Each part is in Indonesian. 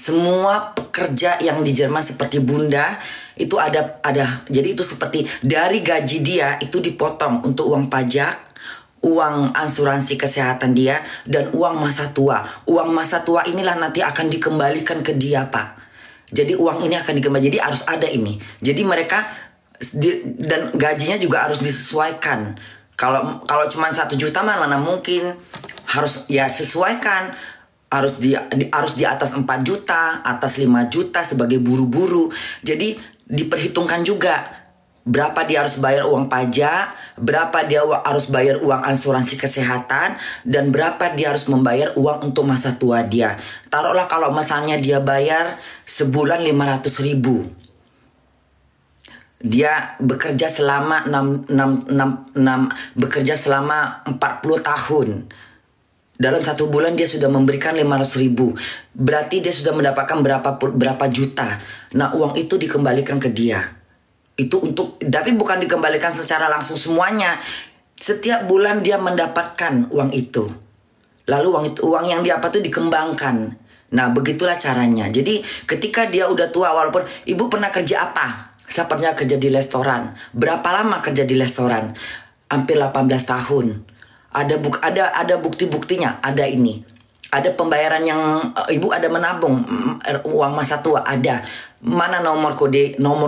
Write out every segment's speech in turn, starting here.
semua pekerja yang di Jerman seperti Bunda itu ada jadi itu seperti dari gaji dia itu dipotong untuk uang pajak, uang asuransi kesehatan dia, dan uang masa tua. Uang masa tua inilah nanti akan dikembalikan ke dia, Pak. Jadi uang ini akan dikembalikan. Jadi harus ada ini. Jadi mereka dan gajinya juga harus disesuaikan. Kalau cuma 1 juta mana mungkin, harus ya sesuaikan. Harus di atas 4 juta, atas 5 juta sebagai buru-buru. Jadi diperhitungkan juga berapa dia harus bayar uang pajak, berapa dia harus bayar uang asuransi kesehatan, dan berapa dia harus membayar uang untuk masa tua dia. Taruhlah kalau misalnya dia bayar sebulan 500.000. Dia bekerja selama 40 tahun. Dalam 1 bulan dia sudah memberikan 500.000. Berarti dia sudah mendapatkan berapa juta. Nah, uang itu dikembalikan ke dia. Itu tapi bukan dikembalikan secara langsung semuanya. Setiap bulan dia mendapatkan uang itu. Lalu uang yang dia itu dikembangkan. Nah, begitulah caranya. Jadi ketika dia udah tua, walaupun ibu pernah kerja apa? Saya pernah kerja di restoran. Berapa lama kerja di restoran? Hampir 18 tahun. Ada bukti-buktinya, ada ini. Ada pembayaran yang ibu ada menabung uang masa tua, ada. Mana nomor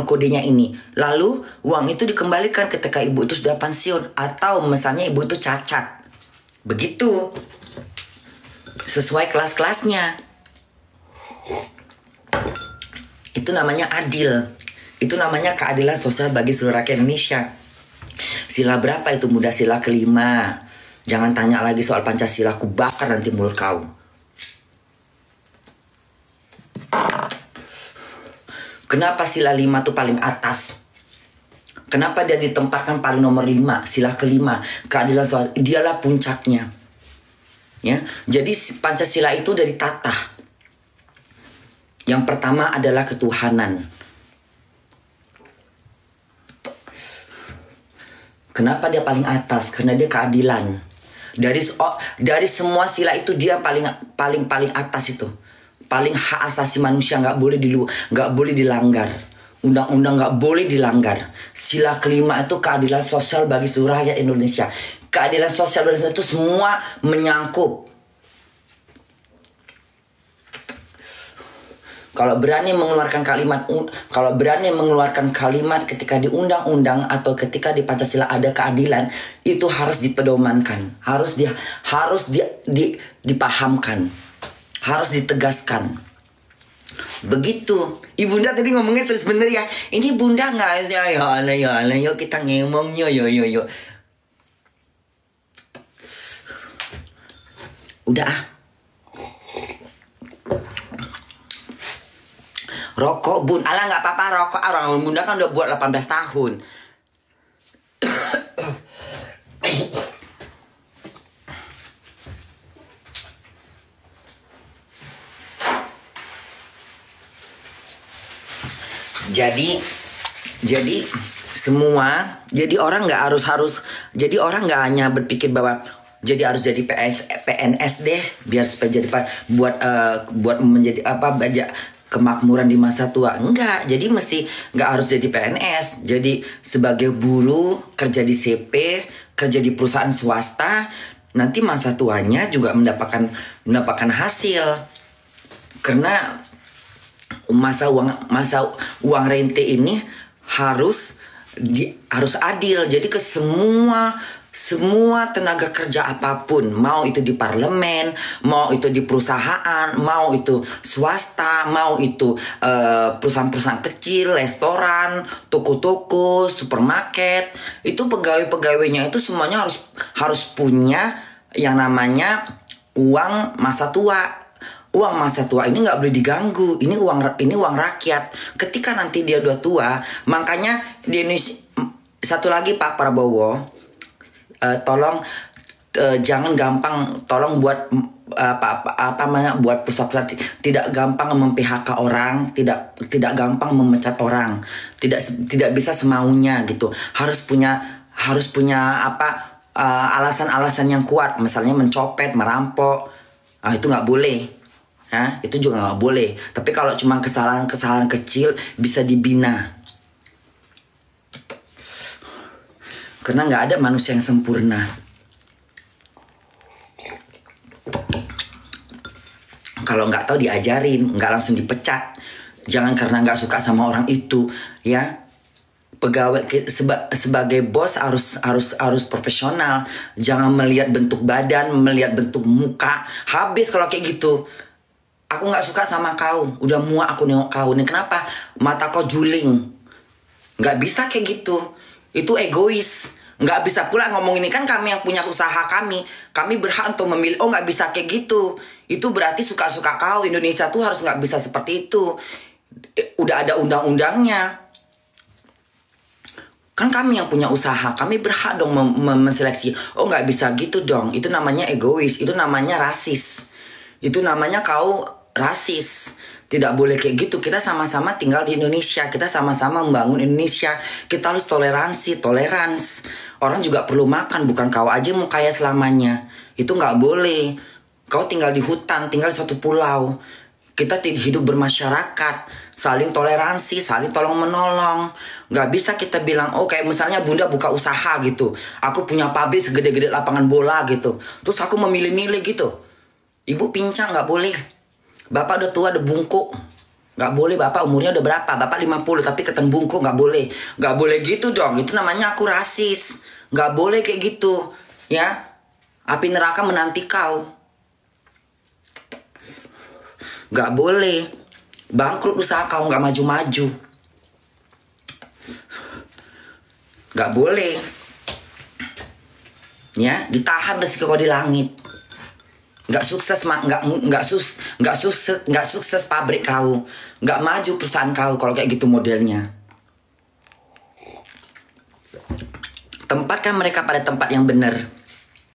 kodenya ini. Lalu uang itu dikembalikan ketika ibu itu sudah pensiun atau misalnya ibu itu cacat. Begitu. Sesuai kelas-kelasnya. Itu namanya adil. Itu namanya keadilan sosial bagi seluruh rakyat Indonesia. Sila berapa itu? Mudah, sila kelima. Jangan tanya lagi soal Pancasila, aku bakar nanti mulut kau. Kenapa sila 5 tuh paling atas? Kenapa dia ditempatkan paling nomor 5? Sila kelima, keadilan sosial, dialah puncaknya. Ya, jadi Pancasila itu dari tata. Yang pertama adalah ketuhanan. Kenapa dia paling atas? Karena dia keadilan. Dari semua sila itu dia paling atas itu. Paling hak asasi manusia nggak boleh dilanggar. Undang-undang nggak boleh dilanggar. Sila kelima itu keadilan sosial bagi seluruh rakyat Indonesia. Keadilan sosial itu semua menyangkut. Kalau berani mengeluarkan kalimat ketika di undang-undang atau ketika di Pancasila ada keadilan, itu harus dipedomankan, harus dipahamkan, harus ditegaskan. Begitu. Ibunda tadi ngomongnya terus bener ya. Ini bunda nggak ya yuk kita ngomong yuk. Udah ah. Rokok bun, alah nggak apa-apa rokok. Orang bunda kan udah buat 18 tahun. Jadi semua, jadi orang nggak harus, jadi orang nggak hanya berpikir bahwa jadi harus jadi PNS deh biar supaya jadi buat menjadi kemakmuran di masa tua. Enggak, jadi nggak harus jadi PNS. Jadi sebagai buruh, kerja di CP, kerja di perusahaan swasta, nanti masa tuanya juga mendapatkan hasil. Karena masa uang rente ini harus adil. Jadi ke semua tenaga kerja apapun, mau itu di parlemen, mau itu di perusahaan, mau itu swasta, mau itu perusahaan-perusahaan kecil, restoran, toko-toko, supermarket, itu pegawai-pegawainya itu semuanya harus punya yang namanya uang masa tua. Uang masa tua ini nggak boleh diganggu. Ini uang rakyat. Ketika nanti dia udah tua, makanya di Indonesia, satu lagi Pak Prabowo, tolong jangan gampang, tolong buat buat perusahaan tidak gampang mem-PHK orang, tidak gampang memecat orang, tidak bisa semaunya gitu. Harus punya alasan-alasan yang kuat, misalnya mencopet, merampok, itu nggak boleh. Itu juga nggak boleh. Tapi kalau cuma kesalahan-kesalahan kecil bisa dibina. Karena nggak ada manusia yang sempurna. Kalau nggak tahu diajarin, nggak langsung dipecat. Jangan karena nggak suka sama orang itu, ya. Pegawai sebagai bos harus profesional. Jangan melihat bentuk badan, melihat bentuk muka. Habis kalau kayak gitu. Aku nggak suka sama kau, udah muak aku nengok kau. Ini kenapa? Mata kau juling. Nggak bisa kayak gitu. Itu egois. Nggak bisa pula ngomong ini kan kami yang punya usaha kami. Kami berhak untuk memilih. Oh nggak bisa kayak gitu. Itu berarti suka-suka kau. Indonesia tuh harus nggak bisa seperti itu. Udah ada undang-undangnya. Kan kami yang punya usaha. Kami berhak dong menseleksi. Oh nggak bisa gitu dong. Itu namanya egois. Itu namanya rasis. Itu namanya kau rasis. Tidak boleh kayak gitu. Kita sama-sama tinggal di Indonesia. Kita sama-sama membangun Indonesia. Kita harus tolerans. Orang juga perlu makan. Bukan kau aja mau kaya selamanya. Itu nggak boleh. Kau tinggal di hutan, tinggal di satu pulau. Kita hidup bermasyarakat. Saling toleransi, saling tolong menolong. Nggak bisa kita bilang, oh kayak misalnya bunda buka usaha gitu. Aku punya pabrik segede-gede lapangan bola gitu. Terus aku memilih-milih gitu. Ibu pincang nggak boleh. Bapak udah tua, udah bungkuk. Nggak boleh, bapak umurnya udah berapa? Bapak 50 tapi ketemu bungkuk, nggak boleh. Nggak boleh gitu dong, itu namanya aku rasis. Nggak boleh kayak gitu. Ya, api neraka menanti kau. Nggak boleh. Bangkrut usaha kau, nggak maju-maju. Nggak boleh. Ya, ditahan rezeki kau di langit. Nggak sukses pabrik kau, nggak maju perusahaan kau kalau kayak gitu modelnya. Tempatkan mereka pada tempat yang benar.